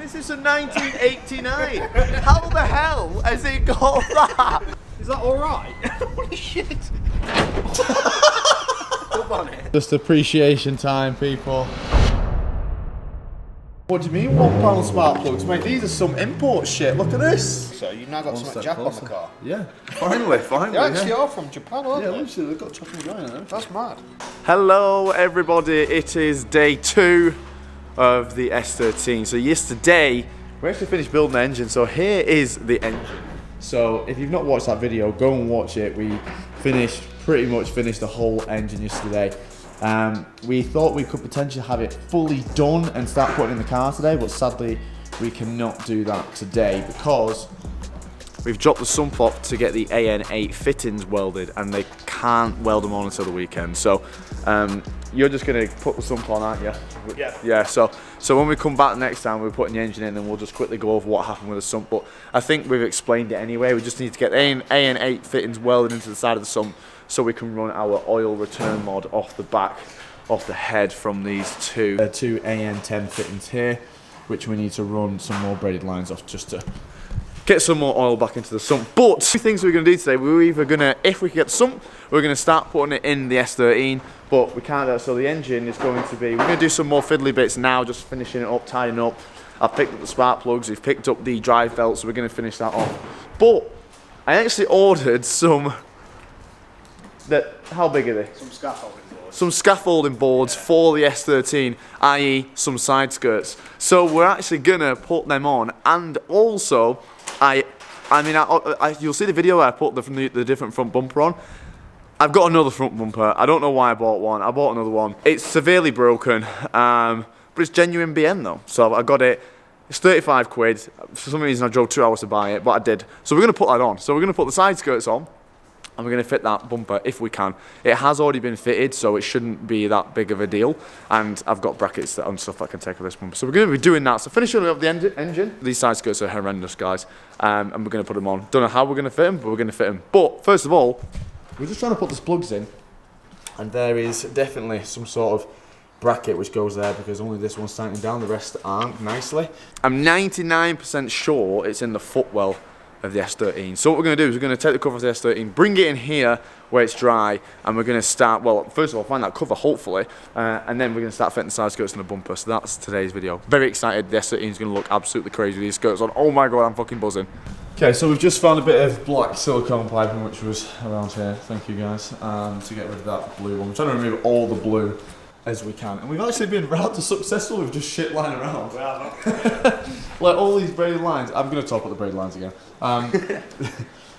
This is a 1989. How the hell has it got that? Is that alright? Holy shit. Up on it. Just appreciation time, people. What do you mean £1 spark plugs, mate? These are some import shit. Look at this. So you've now got some Jack on the car. Yeah. Finally. They actually are from Japan, aren't Yeah, they? literally, they've got chopping going on them. That's mad. Hello everybody, it is day 2 of the S13. So yesterday, we actually finished building the engine, so here is the engine. So if you've not watched that video, go and watch it. We pretty much finished the whole engine yesterday. We thought we could potentially have it fully done and start putting it in the car today, but sadly we cannot do that today because we've dropped the sump off to get the AN8 fittings welded, and they can't weld them on until the weekend. So you're just going to put the sump on, aren't you? Yeah. Yeah, so when we come back next time, we're putting the engine in, and we'll just quickly go over what happened with the sump. But I think we've explained it anyway. We just need to get the AN8 fittings welded into the side of the sump so we can run our oil return mod off the back, off the head from these two AN10 fittings here, which we need to run some more braided lines off just to get some more oil back into the sump. But two things we're going to do today. We're either going to, if we can get the sump, we're going to start putting it in the S13, but we can't do that. So the engine is going to be, we're going to do some more fiddly bits now, just finishing it up, tidying up. I've picked up the spark plugs, we've picked up the drive belt, so we're going to finish that off. But I actually ordered some, how big are they? Some scaffolding boards. Some scaffolding boards for the S13, i.e. some side skirts. So we're actually going to put them on, and also, you'll see the video where I put the different front bumper on. I've got another front bumper. I don't know why I bought one. I bought another one. It's severely broken, but it's genuine BN though. So I got it. It's 35 quid. For some reason I drove 2 hours to buy it, but I did. So we're going to put that on. So we're going to put the side skirts on, and we're going to fit that bumper if we can. It has already been fitted, so it shouldn't be that big of a deal. And I've got brackets and stuff I can take off this bumper. So we're going to be doing that. So finishing up the engine. These side skirts are horrendous, guys. And we're going to put them on. Don't know how we're going to fit them, but we're going to fit them. But first of all, we're just trying to put the plugs in. And there is definitely some sort of bracket which goes there because only this one's tightening down, the rest aren't nicely. I'm 99% sure it's in the footwell of the S13. So what we're going to do is we're going to take the cover of the S13, bring it in here where it's dry, and we're going to start, well, first of all, find that cover, hopefully, and then we're going to start fitting the side skirts and the bumper. So that's today's video. Very excited. The S13 is going to look absolutely crazy with these skirts on. Oh my God, I'm fucking buzzing. Okay, so we've just found a bit of black silicone piping which was around here, thank you guys, to get rid of that blue one. We're trying to remove all the blue as we can, and we've actually been rather successful with just shit lying around. Like all these braided lines, I'm going to top up the braided lines again.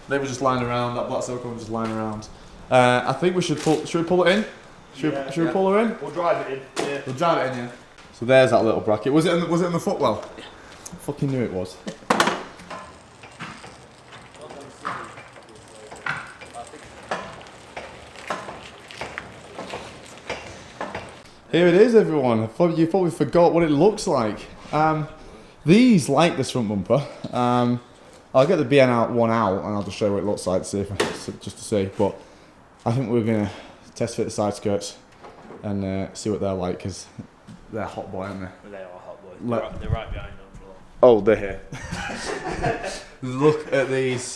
They were just lying around, that black silicone was just lying around. I think we should we pull it in? Should we pull her in? We'll drive it in, yeah. We'll drive it in, yeah. So there's that little bracket. Was it in the footwell? I fucking knew it was. Here it is, everyone. You probably forgot what it looks like. These like this front bumper. I'll get the BN one out and I'll just show you what it looks like just to see. But I think we're gonna test fit the side skirts and see what they're like because they're hot boy, aren't they? They are hot boys. They're right behind them. Oh, they're here. Look at these.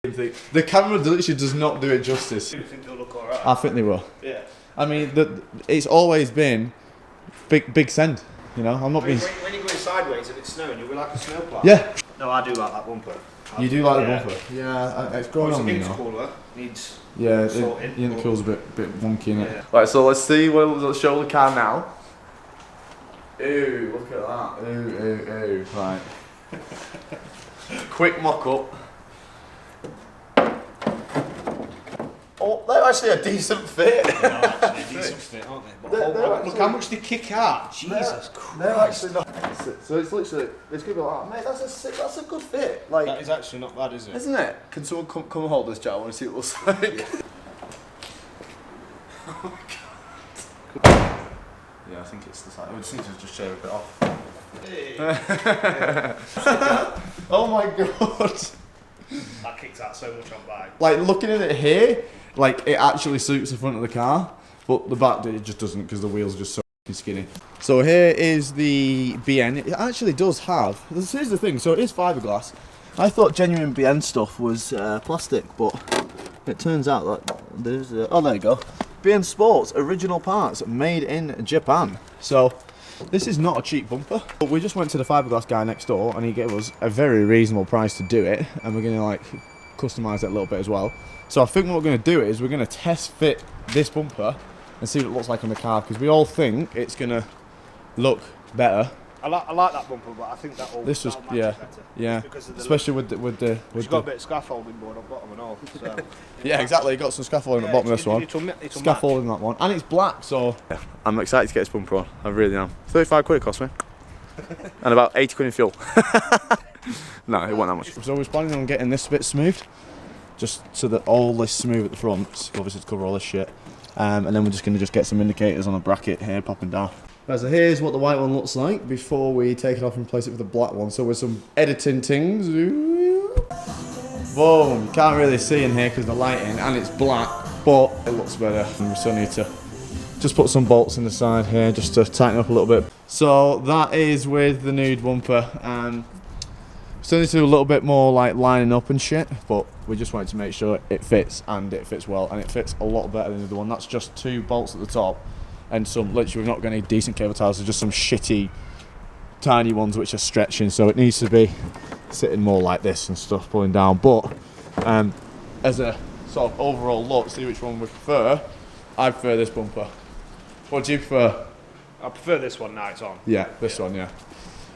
The camera literally does not do it justice. Do you think they'll look alright? I think they will. Yeah. I mean, it's always been big send. You know, I'm not being. When you're going sideways and it's snowing, you'll be like a snowplow. Yeah. No, I do like that bumper. You do like the bumper? Yeah, it's growing on me now. Cooler needs Yeah, sorting. the intercool's a bit wonky in it. Yeah. Right, so let's see let's show the car now. Ooh, look at that. Ooh. Right. Quick mock up. Oh, they're actually a decent fit. They're actually a decent fit, aren't they? But look how much they kick out. Jesus Christ. They're actually not. So it's literally, it's gonna be like, mate, that's a good fit. Like, that is actually not bad, is it? Isn't it? Can someone come and hold this, Jack? I want to see what it looks like. Yeah. Oh my God. Yeah, I think it's the side. We just need to just shave a bit off. Hey. Oh my God. That kicks out so much on bike. Like looking at it here, like it actually suits the front of the car, but the back it just doesn't because the wheels are just so skinny. So here is the BN. It actually does have, here's the thing, so it is fiberglass. I thought genuine BN stuff was plastic, but it turns out that there's oh, there you go. BN Sports original parts made in Japan. So this is not a cheap bumper. But we just went to the fiberglass guy next door and he gave us a very reasonable price to do it, and we're gonna like customize it a little bit as well. So I think what we're gonna do is we're gonna test fit this bumper and see what it looks like on the car, because we all think it's gonna look better. I like that bumper, but I think that'll This was match yeah, it better. yeah. Because of the Especially with the it's got a bit of scaffolding board on bottom and all. So. yeah, exactly. You got some scaffolding at the bottom of this one. It'll Scaffolding that one, and it's black. So Yeah, I'm excited to get this bumper on. I really am. 35 quid it cost me, and about 80 quid in fuel. No, it wasn't that much. So we're planning on getting this bit smooth, just so that all this smooth at the front, obviously to cover all this shit. And then we're just going to get some indicators on a bracket here popping down. Right, so here's what the white one looks like before we take it off and replace it with the black one. So with some editing things. Boom, you can't really see in here because of the lighting and it's black, but it looks better. And we still need to just put some bolts in the side here just to tighten up a little bit. So that is with the nude bumper. Still need to do a little bit more like lining up and shit, but we just wanted to make sure it fits, and it fits well, and it fits a lot better than the other one. That's just 2 bolts at the top and some, literally we've not got any decent cable ties, there's just some shitty tiny ones which are stretching, so it needs to be sitting more like this and stuff, pulling down. But as a sort of overall look, see which one we prefer. I prefer this bumper. What do you prefer? I prefer this one now it's on. Yeah, this one, yeah.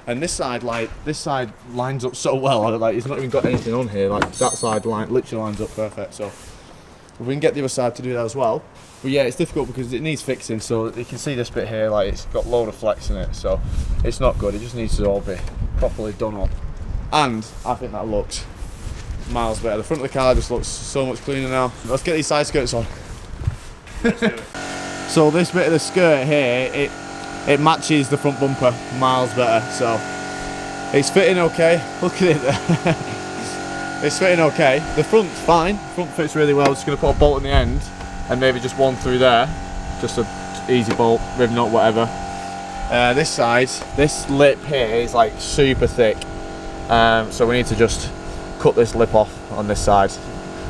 And this side lines up so well. Like it's not even got anything on here. Like that side literally lines up perfect. So if we can get the other side to do that as well. But yeah, it's difficult because it needs fixing. So you can see this bit here, like it's got a load of flex in it. So it's not good. It just needs to all be properly done up. And I think that looks miles better. The front of the car just looks so much cleaner now. Let's get these side skirts on. So this bit of the skirt here, it matches the front bumper miles better, so it's fitting okay. Look at it. It's fitting okay. The front's fine. The front fits really well. Just going to put a bolt in the end and maybe just one through there. Just a easy bolt, riv nut, whatever. This side, this lip here is like super thick. So we need to just cut this lip off on this side.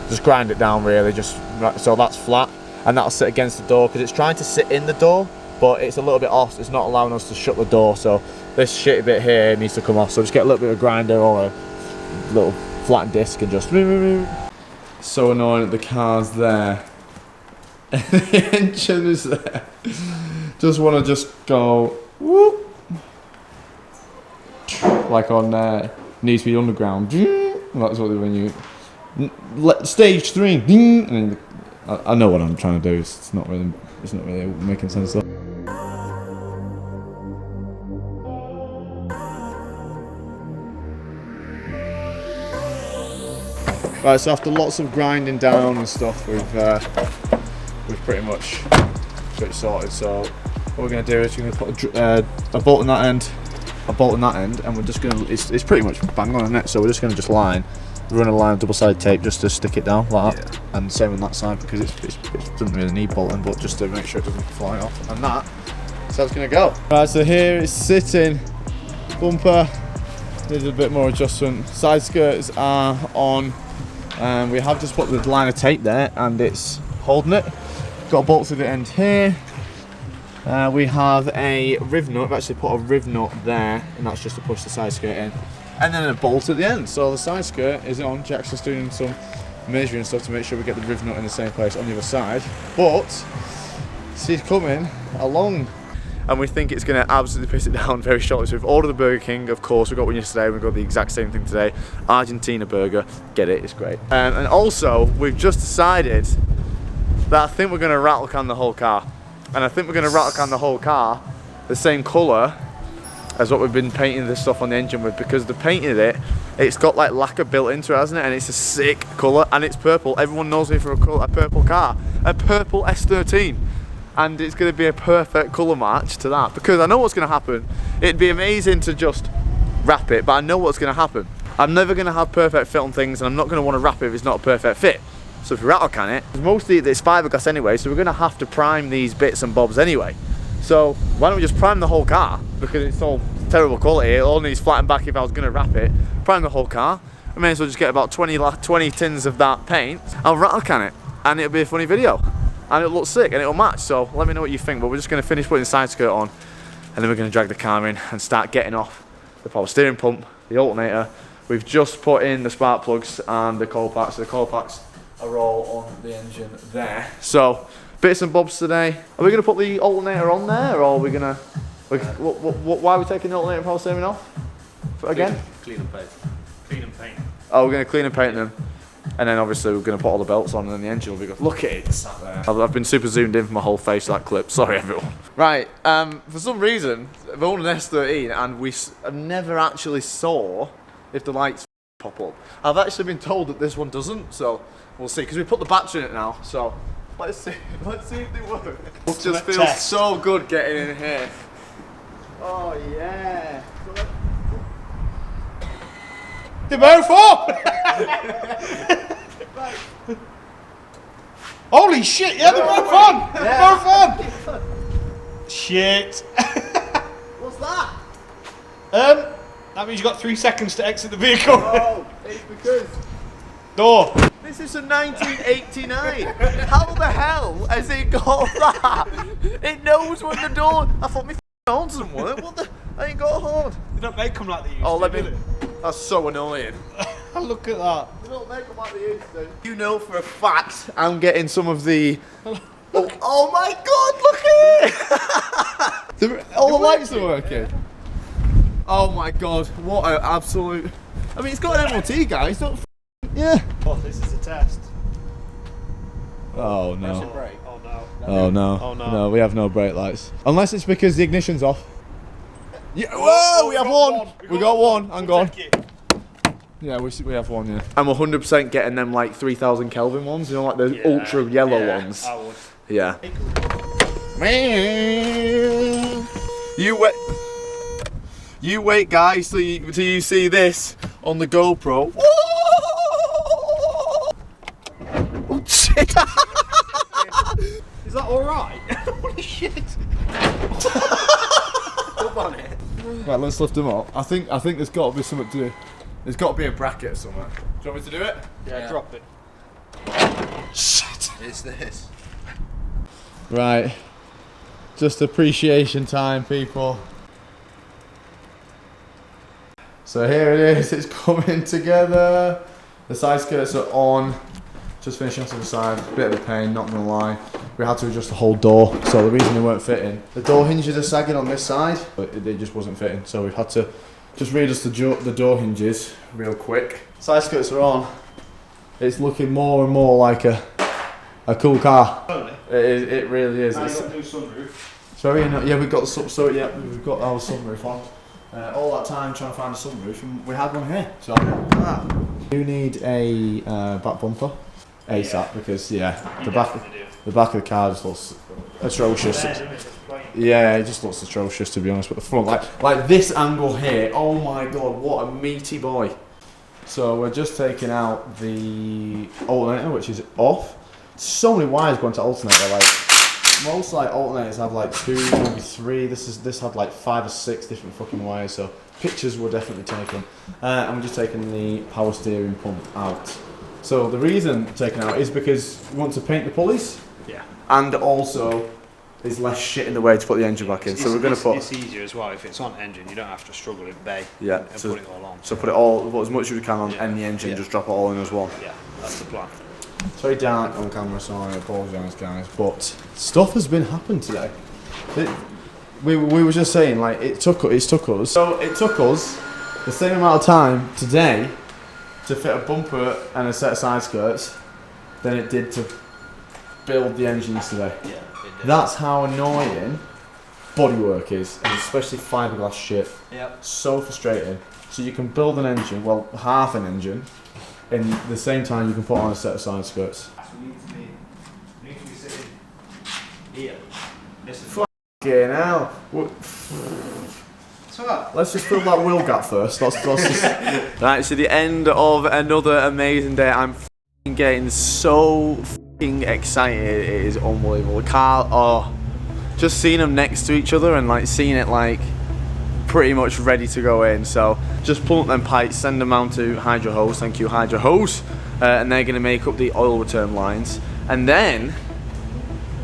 Just grind it down really, just so that's flat. And that'll sit against the door because it's trying to sit in the door, but it's a little bit off, so it's not allowing us to shut the door. So this shitty bit here needs to come off. So just get a little bit of a grinder or a little flattened disc and just. So annoying that the car's there. The engine is there. Just want to just go whoop, like on Needs to Be Underground. That's what they when you stage 3. And then I know what I'm trying to do. It's not really making sense though. Right, so after lots of grinding down and stuff, we've pretty much got it sorted. So what we're going to do is we're going to put a bolt in that end, a bolt in that end, and we're just going to. It's pretty much bang on, isn't it? So we're just going to just run a line of double-sided tape just to stick it down like that, and same on that side because it doesn't really need bolting, but just to make sure it doesn't fly off. And that's how it's going to go. Right, so here it's sitting. Bumper needs a bit more adjustment. Side skirts are on. We have just put the line of tape there and it's holding it. Got a bolt to the end here. We have a riv nut. I've actually put a riv nut there, and that's just to push the side skirt in. And then a bolt at the end. So the side skirt is on. Jack's just doing some measuring stuff to make sure we get the riv nut in the same place on the other side. But she's coming along. And we think it's going to absolutely piss it down very shortly. So we've ordered the Burger King, of course. We got one yesterday. We've got the exact same thing today. Argentina burger. Get it, it's great. And also, we've just decided that I think we're going to rattle can the whole car. And I think we're going to rattle can the whole car the same colour as what we've been painting this stuff on the engine with, because the painting it, it's got like lacquer built into it, hasn't it? And it's a sick colour, and it's purple. Everyone knows me for a purple car, a purple S13, and it's going to be a perfect colour match to that, because I know what's going to happen. It'd be amazing to just wrap it, but I know what's going to happen. I'm never going to have perfect fit on things, and I'm not going to want to wrap it if it's not a perfect fit. So if we rattle can it, mostly it's fiberglass anyway, so we're going to have to prime these bits and bobs anyway. So why don't we just prime the whole car, because it's all terrible quality, it all needs flattened back if I was going to wrap it. Prime the whole car, I may as well just get about 20 tins of that paint, I'll rattle can it, and it'll be a funny video, and it'll look sick, and it'll match. So let me know what you think, but we're just going to finish putting the side skirt on, and then we're going to drag the car in and start getting off the power steering pump, the alternator. We've just put in the spark plugs and the coil packs. The coil packs are all on the engine there. So bits and bobs today. Are we going to put the alternator on there, or are we going to... why are we taking the alternator power steering off? Again? Clean and paint. Clean and paint. Oh, we're going to clean and paint them. And then obviously we're going to put all the belts on, and then the engine will be good. Look at it, sat there. I've been super zoomed in for my whole face, that clip. Sorry, everyone. Right, for some reason, I've owned an S13, and we never actually saw if the lights pop up. I've actually been told that this one doesn't, so we'll see. Because we put the battery in it now, so let's see if they work. It just feels so good getting in here. Oh yeah. They're both up! Holy shit, yeah, they're both on! They're both on! Shit. What's that? That means you've got 3 seconds to exit the vehicle. Oh, it's because... Door. This is a 1989. How the hell has it got that? It knows when the door... I thought my horns didn't work. What the... I ain't got a horn. They don't make them like they used to. Oh, let do me... they? That's so annoying. Look at that. They don't make them like they used to. You know for a fact I'm getting some of the... Oh my god, look at it! All the lights are working. Oh my god, what an absolute... I mean, it's got an MOT, guys. Don't yeah. Oh, this is a test. Oh no. Brake. Oh no. Oh no. Oh no. No, we have no brake lights. Unless it's because the ignition's off. Yeah. Whoa, we have one. We got one. I'm gone. Yeah, we have one, yeah. I'm 100% getting them like 3000 Kelvin ones, you know, like the ultra yellow ones. I would. Yeah. You wait, guys, till you see this on the GoPro. Oh shit! Is that alright? Holy shit! Up on it. Right, let's lift them up. I think there's got to be something to do. There's got to be a bracket somewhere. Do you want me to do it? Yeah, drop it. Shit! It's this. Right. Just appreciation time, people. So here it is, it's coming together. The side skirts are on. Just finishing off to the side, bit of a pain, not gonna lie. We had to adjust the whole door, so the reason they weren't fitting. The door hinges are sagging on this side, but it just wasn't fitting, so we've had to just readjust the door hinges real quick. Side skirts are on. It's looking more and more like a cool car. It really is. Now you've got a new sunroof. It's very, yeah, we've got we've got our sunroof on. All that time trying to find a sunroof, and we had one here. So you need a back bumper ASAP because the back of the car just looks atrocious. Yeah, it just looks atrocious, to be honest. But the front, like this angle here, oh my god, what a meaty boy. So we're just taking out the alternator, which is off. So many wires going to alternator. Like most alternators have like 2, maybe 3. This had like 5 or 6 different fucking wires. So pictures were definitely taken. And we're just taking the power steering pump out. So the reason taking out is because we want to paint the pulleys. Yeah. And also, there's less shit in the way to put the engine back in. So we're going to put... It's easier as well. If it's on engine, you don't have to struggle in bay and put it all on. So put it all, as much as we can on the engine, just drop it all in as one. Yeah, that's the plan. It's very dark on camera, so I apologise, guys. But stuff has been happening today. We were just saying, like, it took us. So it took us the same amount of time today to fit a bumper and a set of side skirts than it did to build the engines today. Yeah, it did. That's how annoying bodywork is, and especially fibreglass shit. Yep. So frustrating. So you can build an engine, well, half an engine, in the same time you can put on a set of side skirts. We need to be sitting here. Fucking hell. Let's just fill that wheel gap first. Let's just... Right, so the end of another amazing day. I'm getting so excited. It is unbelievable. The car, just seeing them next to each other and like seeing it like pretty much ready to go in. So just pull up them pipes, send them out to Hydro Hose. Thank you, Hydro Hose. And they're going to make up the oil return lines. And then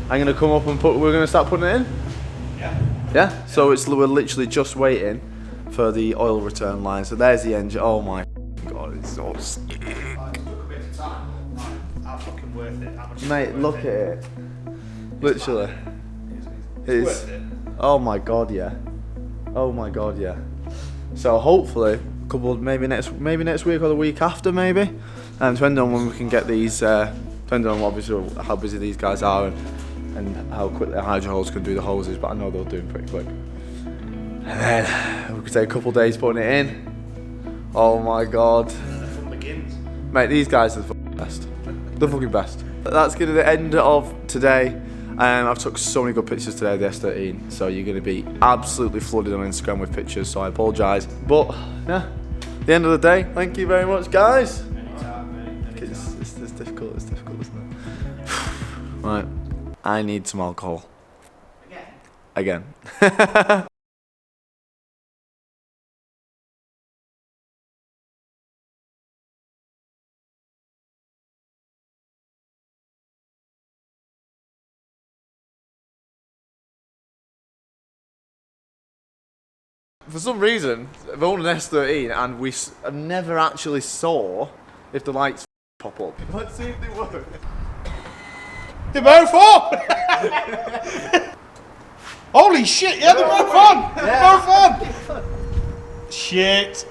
I'm going to come up and we're going to start putting it in. Yeah. Yeah. So we're literally just waiting for the oil return line. So there's the engine. Oh my God, it's so sick. How fucking worth it? How much Mate, look at it. Literally. It's worth it. oh my God, yeah. Oh my God, yeah. So hopefully, a couple maybe next week or the week after, maybe. And depending on when we can get these, depending on obviously how busy these guys are and how quickly the Hydro Hose can do the hoses, but I know they'll do them pretty quick. And then we could take a couple days putting it in. Oh my God. And then the fun begins. Mate, these guys are the fucking best. The fucking best. That's going to be the end of today. I've took so many good pictures today of the S13, so you're going to be absolutely flooded on Instagram with pictures, so I apologise. But, yeah, the end of the day, thank you very much, guys. Anytime, mate. Anytime. It's difficult, isn't it? Right, I need some alcohol. Again. For some reason, I've owned an S13 and we never actually saw if the lights pop up. Let's see if they work. They're both on! Holy shit, yeah, they're both on! They're both on! Shit.